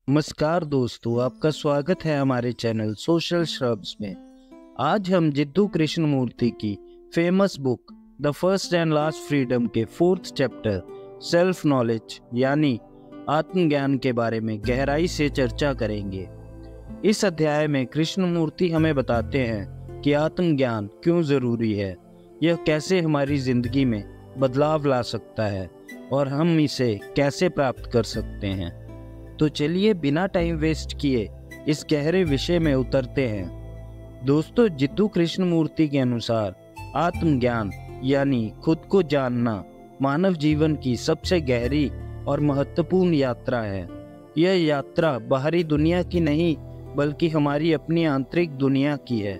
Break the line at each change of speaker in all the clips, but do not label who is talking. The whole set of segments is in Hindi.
नमस्कार दोस्तों, आपका स्वागत है हमारे चैनल सोशल श्रब्स में। आज हम जिद्दू कृष्णमूर्ति की famous book the first and last freedom के 4th चैप्टर सेल्फ नॉलेज यानी आत्मज्ञान के बारे में गहराई से चर्चा करेंगे। इस अध्याय में कृष्णमूर्ति हमें बताते हैं कि आत्मज्ञान क्यों ज़रूरी है, यह कैसे हमारी ज़िंदगी में बदलाव ला सकता है और हम इसे कैसे प्राप्त कर सकते हैं। तो चलिए बिना टाइम वेस्ट किए इस गहरे विषय में उतरते हैं। दोस्तों, जिद्दू कृष्णमूर्ति के अनुसार आत्मज्ञान यानी खुद को जानना मानव जीवन की सबसे गहरी और महत्वपूर्ण यात्रा है। यह यात्रा बाहरी दुनिया की नहीं बल्कि हमारी अपनी आंतरिक दुनिया की है।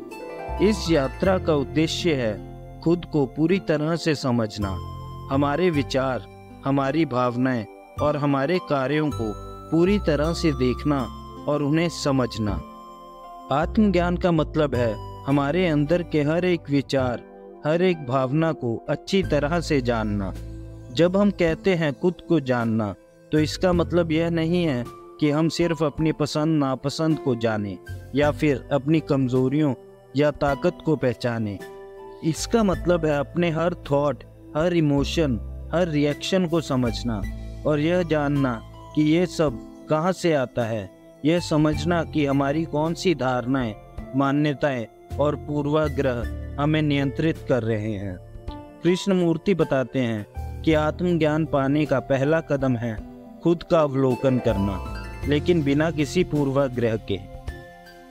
इस यात्रा का उद्देश्य है खुद को पूरी तरह से समझना, हमारे विचार, हमारी भावनाएं और हमारे कार्यों को पूरी तरह से देखना और उन्हें समझना। आत्मज्ञान का मतलब है हमारे अंदर के हर एक विचार, हर एक भावना को अच्छी तरह से जानना। जब हम कहते हैं खुद को जानना, तो इसका मतलब यह नहीं है कि हम सिर्फ अपनी पसंद नापसंद को जानें या फिर अपनी कमजोरियों या ताकत को पहचानें। इसका मतलब है अपने हर थॉट, हर इमोशन, हर रिएक्शन को समझना और यह जानना कि ये सब कहाँ से आता है। यह समझना कि हमारी कौन सी धारणाएं, मान्यताएं और पूर्वाग्रह हमें नियंत्रित कर रहे हैं। कृष्णमूर्ति बताते हैं कि आत्मज्ञान पाने का पहला कदम है खुद का अवलोकन करना, लेकिन बिना किसी पूर्वाग्रह के।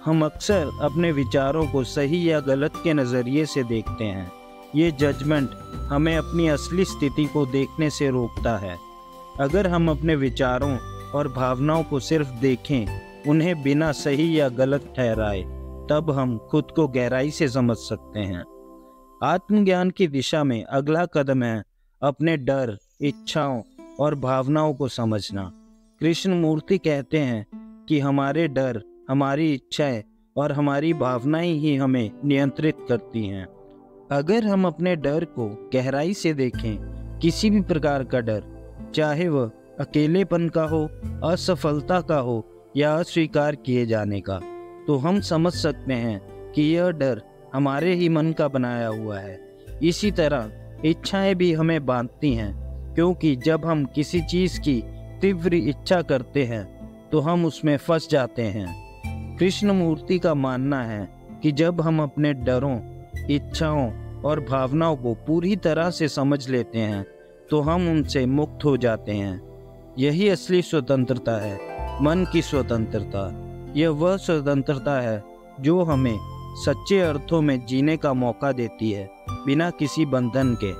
हम अक्सर अपने विचारों को सही या गलत के नज़रिए से देखते हैं। ये जजमेंट हमें अपनी असली स्थिति को देखने से रोकता है। अगर हम अपने विचारों और भावनाओं को सिर्फ देखें, उन्हें बिना सही या गलत ठहराए, तब हम खुद को गहराई से समझ सकते हैं। आत्मज्ञान की दिशा में अगला कदम है अपने डर, इच्छाओं और भावनाओं को समझना। कृष्णमूर्ति कहते हैं कि हमारे डर, हमारी इच्छाएं और हमारी भावनाएं ही हमें नियंत्रित करती हैं। अगर हम अपने डर को गहराई से देखें, किसी भी प्रकार का डर, चाहे वह अकेलेपन का हो, असफलता का हो या अस्वीकार किए जाने का, तो हम समझ सकते हैं कि यह डर हमारे ही मन का बनाया हुआ है। इसी तरह इच्छाएं भी हमें बांधती हैं, क्योंकि जब हम किसी चीज़ की तीव्र इच्छा करते हैं तो हम उसमें फंस जाते हैं। कृष्णमूर्ति का मानना है कि जब हम अपने डरों, इच्छाओं और भावनाओं को पूरी तरह से समझ लेते हैं तो हम उनसे मुक्त हो जाते हैं। यही असली स्वतंत्रता है, मन की स्वतंत्रता। यह वह स्वतंत्रता है जो हमें सच्चे अर्थों में जीने का मौका देती है, बिना किसी बंधन के।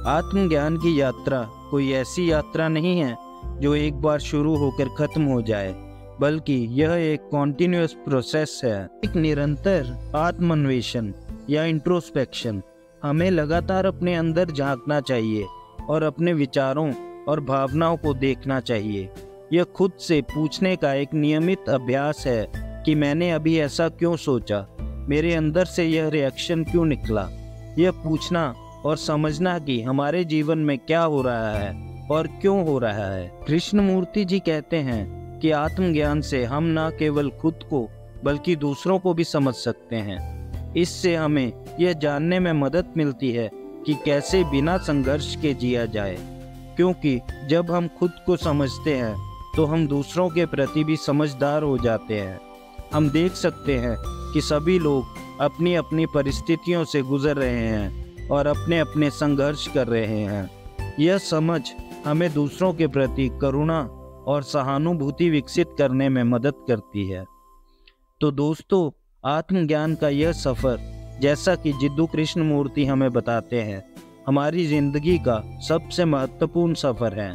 आत्मज्ञान की यात्रा कोई ऐसी यात्रा नहीं है जो एक बार शुरू होकर खत्म हो जाए, बल्कि यह एक कॉन्टिन्यूअस प्रोसेस है, एक निरंतर आत्मान्वेषण या इंट्रोस्पेक्शन। हमें लगातार अपने अंदर झांकना चाहिए और अपने विचारों और भावनाओं को देखना चाहिए। यह खुद से पूछने का एक नियमित अभ्यास है कि मैंने अभी ऐसा क्यों सोचा, मेरे अंदर से यह रिएक्शन क्यों निकला। यह पूछना और समझना कि हमारे जीवन में क्या हो रहा है और क्यों हो रहा है। कृष्णमूर्ति जी कहते हैं कि आत्मज्ञान से हम न केवल खुद को बल्कि दूसरों को भी समझ सकते हैं। इससे हमें यह जानने में मदद मिलती है कि कैसे बिना संघर्ष के जिया जाए, क्योंकि जब हम खुद को समझते हैं तो हम दूसरों के प्रति भी समझदार हो जाते हैं। हम देख सकते हैं कि सभी लोग अपनी अपनी परिस्थितियों से गुजर रहे हैं और अपने अपने संघर्ष कर रहे हैं। यह समझ हमें दूसरों के प्रति करुणा और सहानुभूति विकसित करने में मदद करती है। तो दोस्तों, आत्मज्ञान का यह सफ़र, जैसा कि जिद्दू कृष्णमूर्ति हमें बताते हैं, हमारी ज़िंदगी का सबसे महत्वपूर्ण सफ़र है।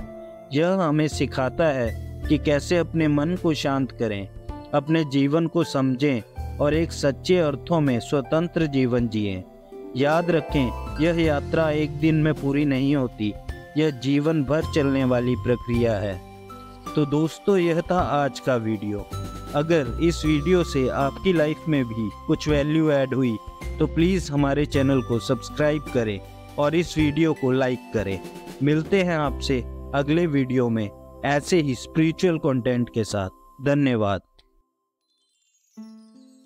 यह हमें सिखाता है कि कैसे अपने मन को शांत करें, अपने जीवन को समझें और एक सच्चे अर्थों में स्वतंत्र जीवन जिएं। याद रखें, यह यात्रा एक दिन में पूरी नहीं होती, यह जीवन भर चलने वाली प्रक्रिया है। तो दोस्तों, यह था आज का वीडियो। अगर इस वीडियो से आपकी लाइफ में भी कुछ वैल्यू ऐड हुई तो प्लीज़ हमारे चैनल को सब्सक्राइब करें और इस वीडियो को लाइक करें। मिलते हैं आपसे अगले वीडियो में ऐसे ही स्पिरिचुअल कंटेंट के साथ। धन्यवाद।